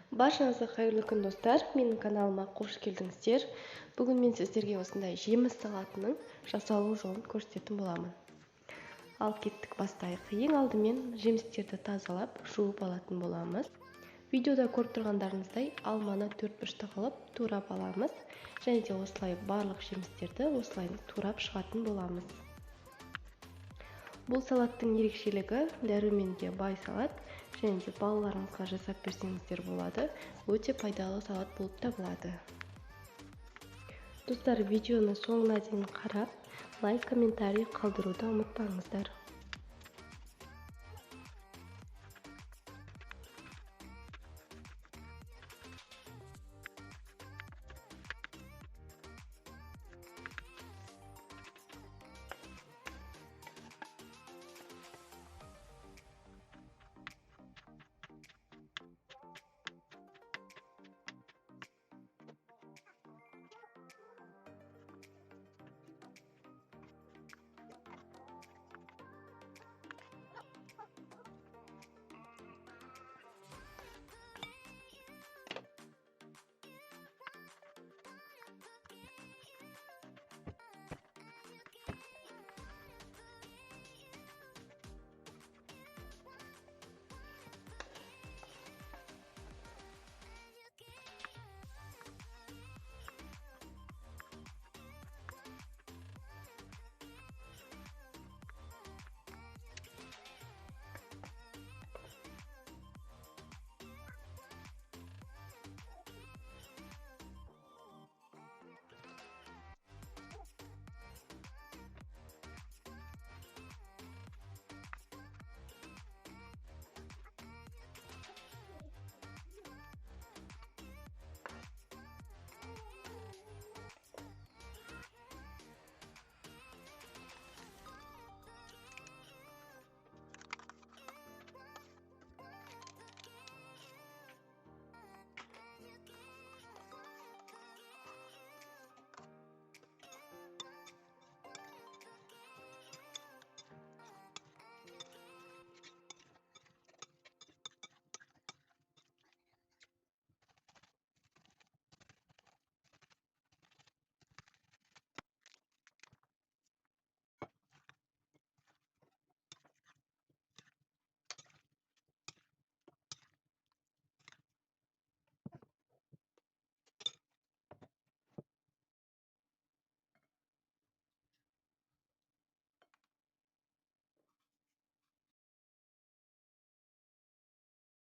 Баршаңызға қайырлы күн достар, менің каналыма қош келдіңіздер. Бүгін мен сіздерге осындай жеміс салатының жасалу жолын көрсететін боламын. Ал кеттік, бастайық. Ең алдымен жемістерді тазалап, жуып алатын боламыз. Видеода көріп тұрғандарыңыздай алманы 4 бұрышты қылып турап аламыз, және де осылай барлық жемістерді осылай турап шығатын боламыз. Бұл салаттың ерекшелігі дәруменге бай салат, және де балаларыңызға жасап берсеңіздер болады. Өте пайдалы салат болып табылады. Достар, видеоны соңына дейін қарап, лайк, комментарий қалдыруды ұмытпаңыздар.